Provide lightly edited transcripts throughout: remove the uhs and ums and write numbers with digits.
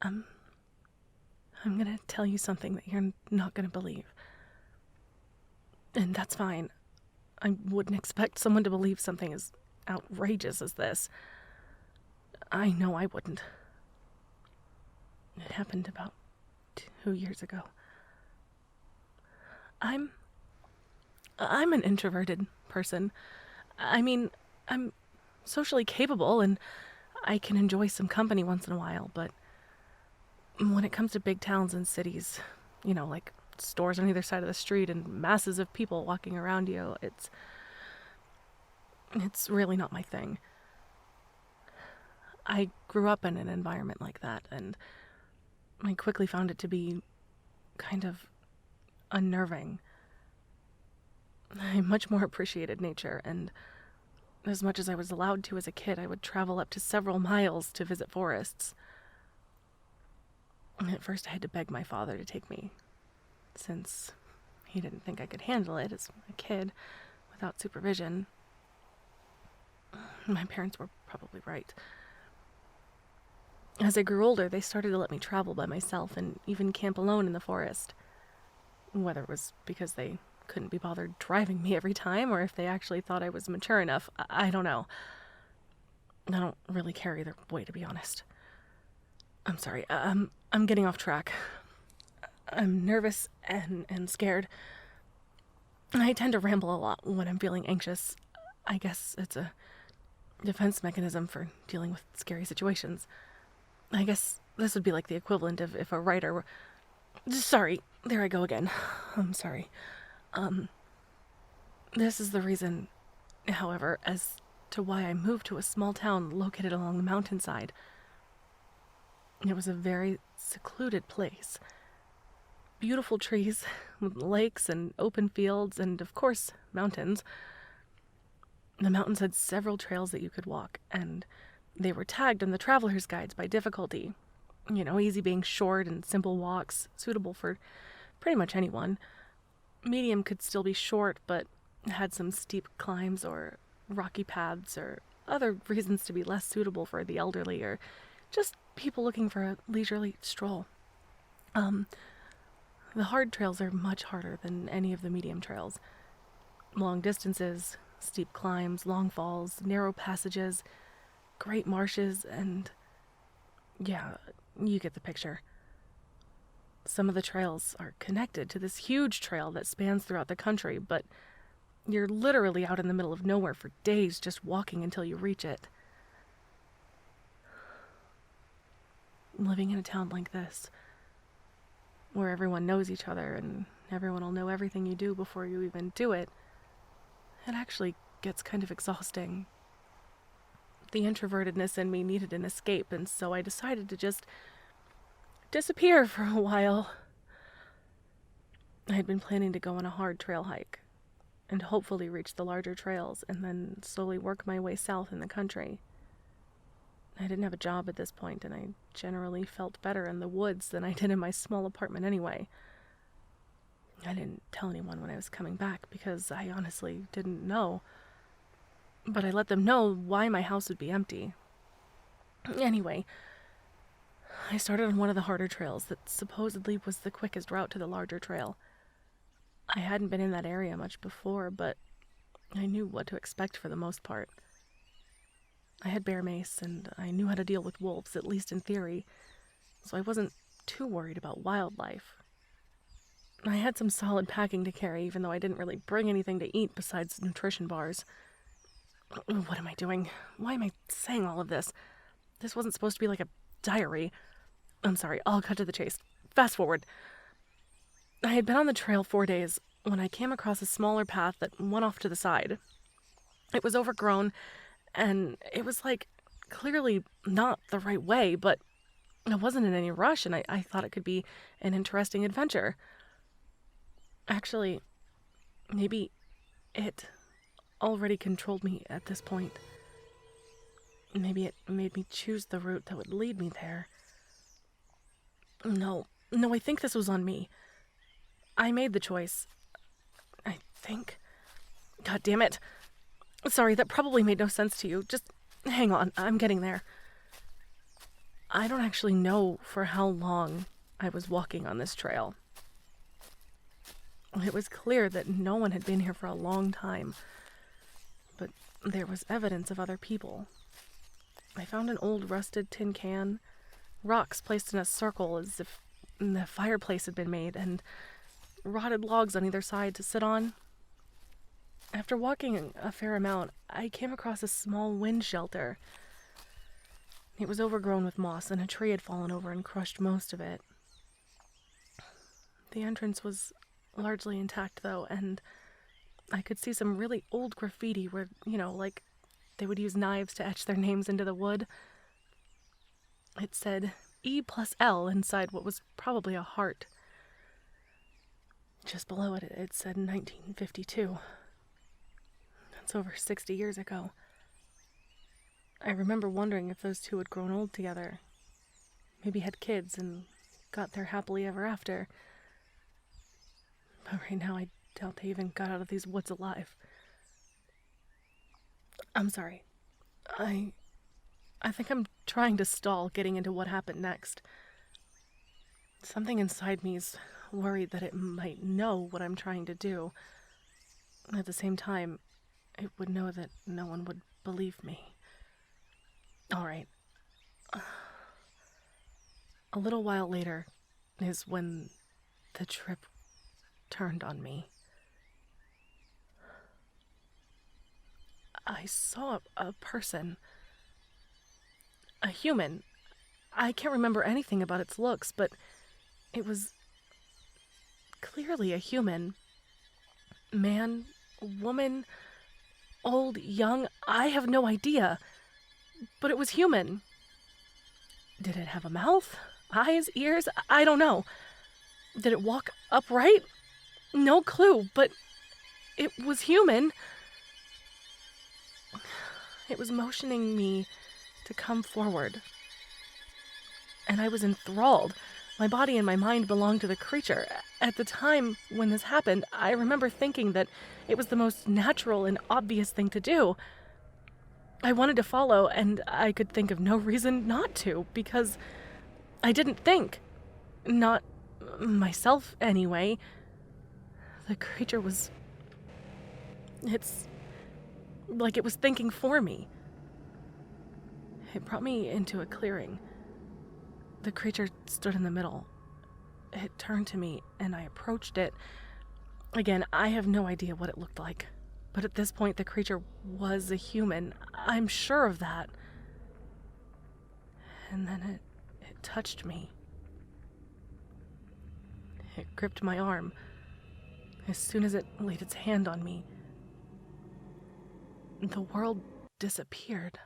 I'm gonna tell you something that you're not gonna believe. And that's fine. I wouldn't expect someone to believe something as outrageous as this. I know I wouldn't. It happened about 2 years ago. I'm an introverted person. I mean, I'm socially capable and I can enjoy some company once in a while, but when it comes to big towns and cities, like stores on either side of the street and masses of people walking around you, it's really not my thing. I grew up in an environment like that, and I quickly found it to be kind of unnerving. I much more appreciated nature, and as much as I was allowed to as a kid, I would travel up to several miles to visit forests. And at first I had to beg my father to take me, since he didn't think I could handle it as a kid without supervision. My parents were probably right. As I grew older, they started to let me travel by myself and even camp alone in the forest. Whether it was because they couldn't be bothered driving me every time, or if they actually thought I was mature enough, I don't know. I don't really care either way, to be honest. I'm sorry, I'm getting off track. I'm nervous and scared. I tend to ramble a lot when I'm feeling anxious. I guess it's a defense mechanism for dealing with scary situations. I guess this would be like the equivalent of if a writer were... Sorry, there I go again. I'm sorry. This is the reason, however, as to why I moved to a small town located along the mountainside. It was a very secluded place. Beautiful trees, with lakes and open fields, and of course, mountains. The mountains had several trails that you could walk, and they were tagged in the traveler's guides by difficulty. Easy being short and simple walks, suitable for pretty much anyone. Medium could still be short, but had some steep climbs or rocky paths or other reasons to be less suitable for the elderly or just people looking for a leisurely stroll. The hard trails are much harder than any of the medium trails. Long distances, steep climbs, long falls, narrow passages, great marshes, and yeah, you get the picture. Some of the trails are connected to this huge trail that spans throughout the country, but you're literally out in the middle of nowhere for days just walking until you reach it. Living in a town like this, where everyone knows each other and everyone will know everything you do before you even do it, it actually gets kind of exhausting. The introvertedness in me needed an escape, and so I decided to just disappear for a while. I had been planning to go on a hard trail hike, and hopefully reach the larger trails, and then slowly work my way south in the country. I didn't have a job at this point, and I generally felt better in the woods than I did in my small apartment anyway. I didn't tell anyone when I was coming back, because I honestly didn't know. But I let them know why my house would be empty. Anyway, I started on one of the harder trails that supposedly was the quickest route to the larger trail. I hadn't been in that area much before, but I knew what to expect for the most part. I had bear mace, and I knew how to deal with wolves, at least in theory, so I wasn't too worried about wildlife. I had some solid packing to carry, even though I didn't really bring anything to eat besides nutrition bars. What am I doing? Why am I saying all of this? This wasn't supposed to be like a diary. I'm sorry, I'll cut to the chase. Fast forward. I had been on the trail 4 days when I came across a smaller path that went off to the side. It was overgrown, and it was clearly not the right way, but I wasn't in any rush, and I thought it could be an interesting adventure. Actually, maybe it already controlled me at this point. Maybe it made me choose the route that would lead me there. No, I think this was on me. I made the choice. I think. God damn it. Sorry, that probably made no sense to you. Just hang on, I'm getting there. I don't actually know for how long I was walking on this trail. It was clear that no one had been here for a long time, but there was evidence of other people. I found an old rusted tin can, rocks placed in a circle as if the fireplace had been made, and rotted logs on either side to sit on. After walking a fair amount, I came across a small wind shelter. It was overgrown with moss, and a tree had fallen over and crushed most of it. The entrance was largely intact, though, and I could see some really old graffiti where, like they would use knives to etch their names into the wood. It said E+L inside what was probably a heart. Just below it, it said 1952. That's over 60 years ago. I remember wondering if those two had grown old together. Maybe had kids and got there happily ever after. But right now I doubt they even got out of these woods alive. I'm sorry. I think I'm trying to stall getting into what happened next. Something inside me is worried that it might know what I'm trying to do. At the same time, it would know that no one would believe me. All right. A little while later is when the trip turned on me. I saw a person. A human. I can't remember anything about its looks, but it was clearly a human. Man, woman, old, young, I have no idea. But it was human. Did it have a mouth? Eyes? Ears? I don't know. Did it walk upright? No clue, but it was human. It was motioning me to come forward. And I was enthralled. My body and my mind belonged to the creature. At the time when this happened, I remember thinking that it was the most natural and obvious thing to do. I wanted to follow, and I could think of no reason not to, because I didn't think. Not myself, anyway. The creature was... It's like it was thinking for me. It brought me into a clearing. The creature stood in the middle. It turned to me, and I approached it. Again, I have no idea what it looked like. But at this point, the creature was a human. I'm sure of that. And then it touched me. It gripped my arm. As soon as it laid its hand on me, the world disappeared.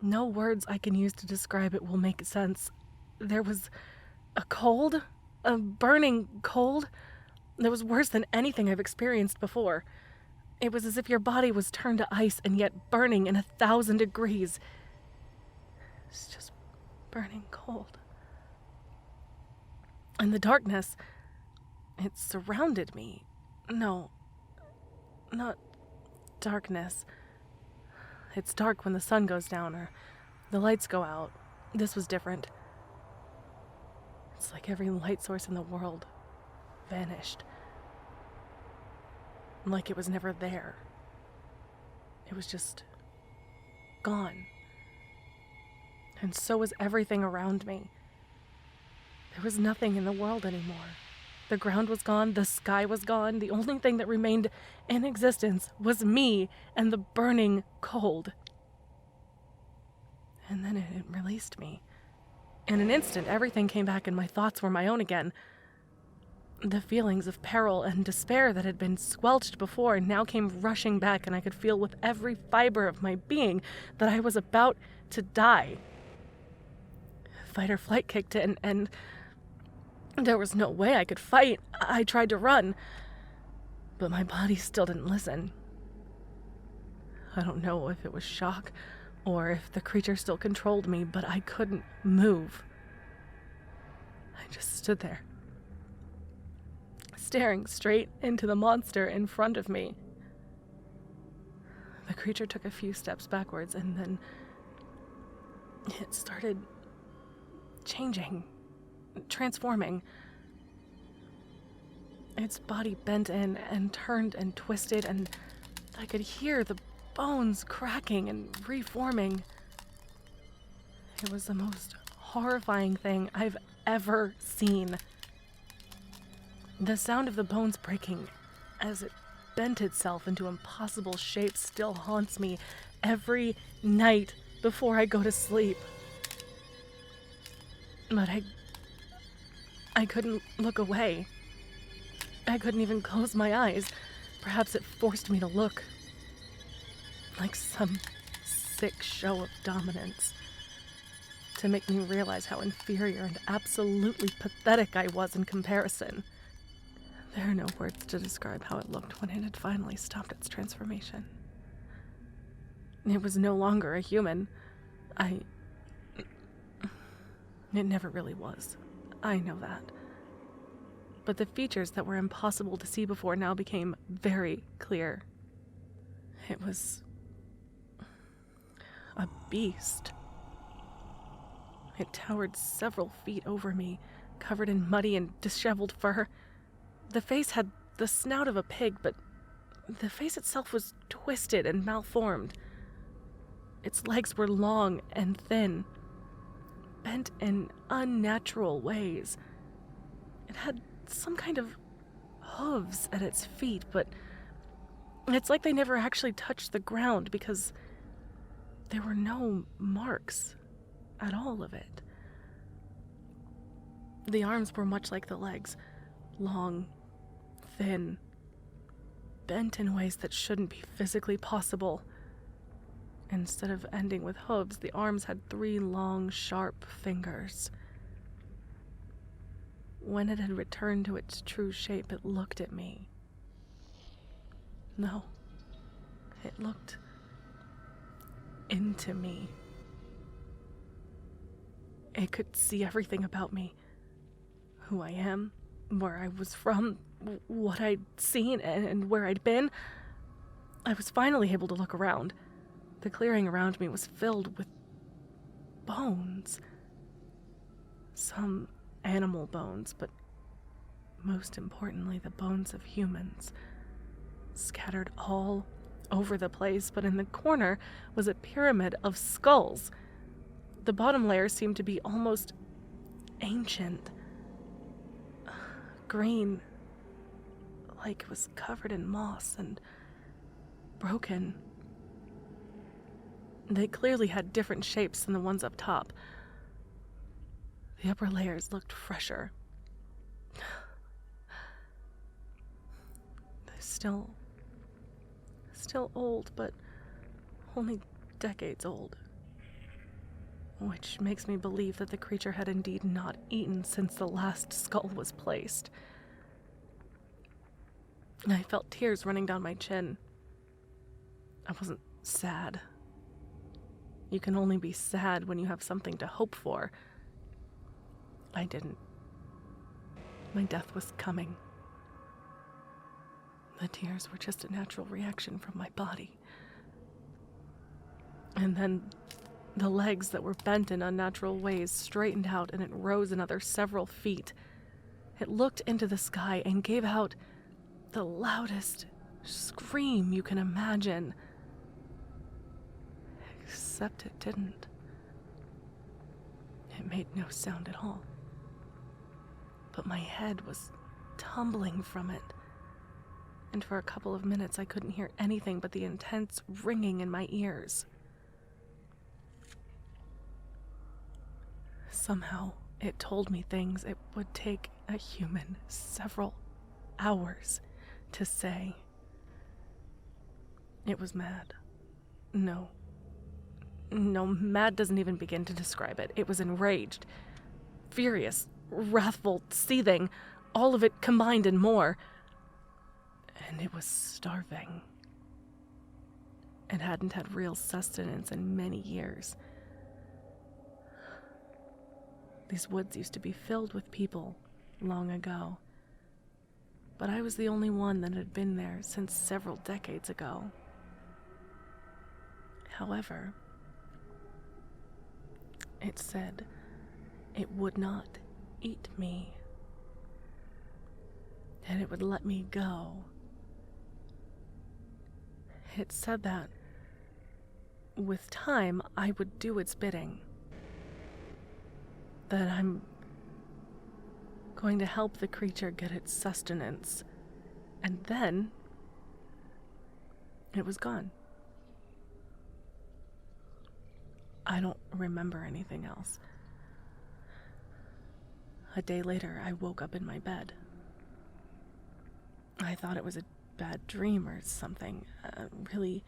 No words I can use to describe it will make sense. There was a cold, a burning cold, that was worse than anything I've experienced before. It was as if your body was turned to ice and yet burning in 1,000 degrees. It's just burning cold. And the darkness, it surrounded me. No, not darkness. It's dark when the sun goes down or the lights go out. This was different. It's like every light source in the world vanished. Like it was never there. It was just gone. And so was everything around me. There was nothing in the world anymore. The ground was gone, the sky was gone. The only thing that remained in existence was me and the burning cold. And then it released me. In an instant, everything came back and my thoughts were my own again. The feelings of peril and despair that had been squelched before now came rushing back, and I could feel with every fiber of my being that I was about to die. Fight or flight kicked in, and there was no way I could fight. I tried to run, but my body still didn't listen. I don't know if it was shock or if the creature still controlled me, but I couldn't move. I just stood there, staring straight into the monster in front of me. The creature took a few steps backwards, and then It started changing, transforming. Its body bent in and turned and twisted, and I could hear the bones cracking and reforming. It was the most horrifying thing I've ever seen. The sound of the bones breaking as it bent itself into impossible shapes still haunts me every night before I go to sleep. But I couldn't look away. I couldn't even close my eyes. Perhaps it forced me to look. Like some sick show of dominance. To make me realize how inferior and absolutely pathetic I was in comparison. There are no words to describe how it looked when it had finally stopped its transformation. It was no longer a human. It never really was. I know that. But the features that were impossible to see before now became very clear. It was a beast. It towered several feet over me, covered in muddy and disheveled fur. The face had the snout of a pig, but the face itself was twisted and malformed. Its legs were long and thin, bent in unnatural ways. It had some kind of hooves at its feet, but it's like they never actually touched the ground because there were no marks at all of it. The arms were much like the legs, long, thin, bent in ways that shouldn't be physically possible. Instead of ending with hooves, the arms had 3 long, sharp fingers. When it had returned to its true shape, it looked at me. No, it looked into me. It could see everything about me. Who I am, where I was from, what I'd seen, and where I'd been. I was finally able to look around. The clearing around me was filled with bones. Some animal bones, but most importantly, the bones of humans. Scattered all over the place, but in the corner was a pyramid of skulls. The bottom layer seemed to be almost ancient. Green, like it was covered in moss and broken. They clearly had different shapes than the ones up top. The upper layers looked fresher. They're still old, but only decades old. Which makes me believe that the creature had indeed not eaten since the last skull was placed. I felt tears running down my chin. I wasn't sad. You can only be sad when you have something to hope for. I didn't. My death was coming. The tears were just a natural reaction from my body. And then the legs that were bent in unnatural ways straightened out, and it rose another several feet. It looked into the sky and gave out the loudest scream you can imagine. Except it didn't. It made no sound at all. But my head was tumbling from it. And for a couple of minutes I couldn't hear anything but the intense ringing in my ears. Somehow, it told me things it would take a human several hours to say. It was mad. No, mad doesn't even begin to describe it. It was enraged, furious, wrathful, seething, all of it combined and more. And it was starving. It hadn't had real sustenance in many years. These woods used to be filled with people long ago, but I was the only one that had been there since several decades ago. However, It said it would not eat me, and it would let me go. It said that with time I would do its bidding, that I'm going to help the creature get its sustenance, and then it was gone. I don't remember anything else. A day later, I woke up in my bed. I thought it was a bad dream or something, a really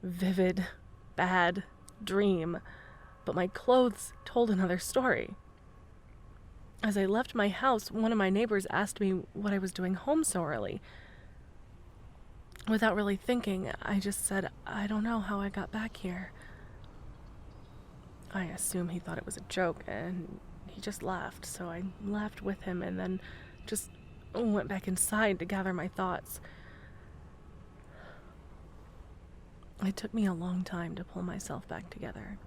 vivid, bad dream, but my clothes told another story. As I left my house, one of my neighbors asked me what I was doing home so early. Without really thinking, I just said, I don't know how I got back here. I assume he thought it was a joke, and he just laughed, so I laughed with him and then just went back inside to gather my thoughts. It took me a long time to pull myself back together.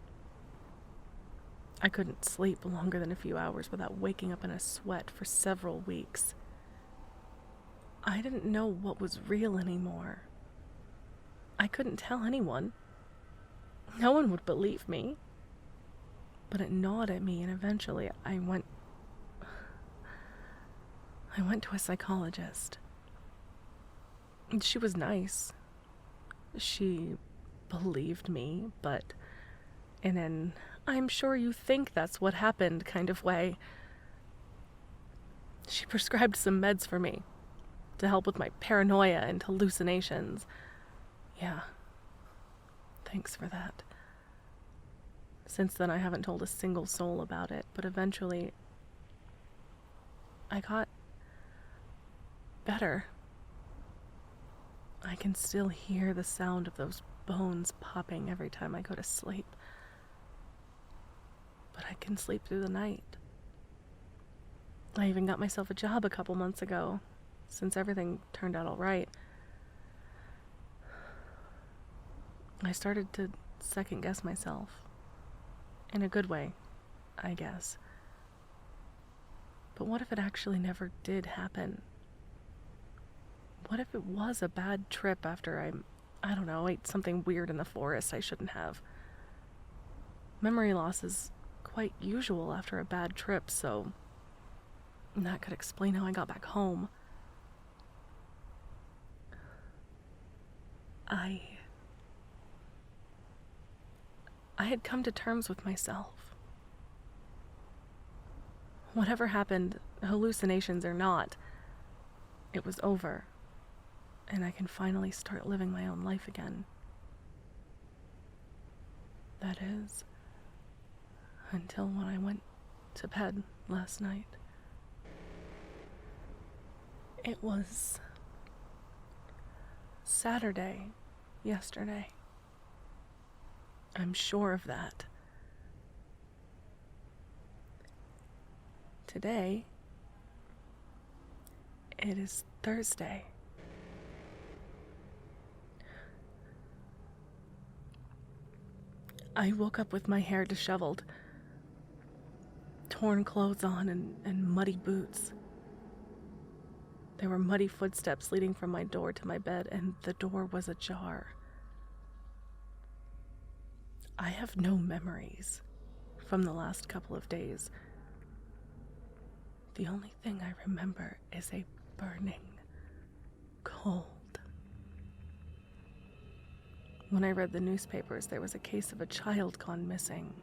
I couldn't sleep longer than a few hours without waking up in a sweat for several weeks. I didn't know what was real anymore. I couldn't tell anyone. No one would believe me. But it gnawed at me, and eventually I went to a psychologist. She was nice. She believed me, but in an I'm sure you think that's what happened kind of way. She prescribed some meds for me to help with my paranoia and hallucinations. Yeah, thanks for that. Since then, I haven't told a single soul about it, but eventually I got better. I can still hear the sound of those bones popping every time I go to sleep. But I can sleep through the night. I even got myself a job a couple months ago, since everything turned out all right. I started to second guess myself. In a good way, I guess. But what if it actually never did happen? What if it was a bad trip after I don't know, ate something weird in the forest I shouldn't have? Memory loss is quite usual after a bad trip, so that could explain how I got back home. I had come to terms with myself. Whatever happened, hallucinations or not, it was over, and I can finally start living my own life again. That is, until when I went to bed last night. It was Saturday yesterday. I'm sure of that. Today, it is Thursday. I woke up with my hair disheveled, torn clothes on, and muddy boots. There were muddy footsteps leading from my door to my bed, and the door was ajar. I have no memories from the last couple of days. The only thing I remember is a burning cold. When I read the newspapers, there was a case of a child gone missing.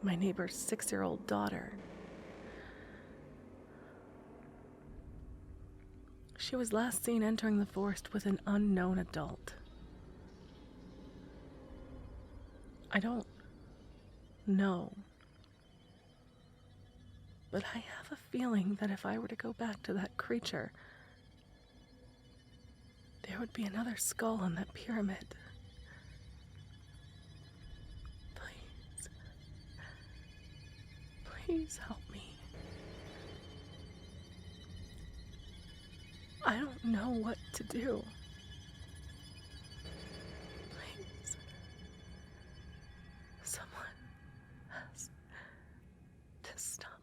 My neighbor's 6-year-old daughter. She was last seen entering the forest with an unknown adult. I don't know, but I have a feeling that if I were to go back to that creature, there would be another skull on that pyramid. Please, please help me. I don't know what to do. Please, someone Stop.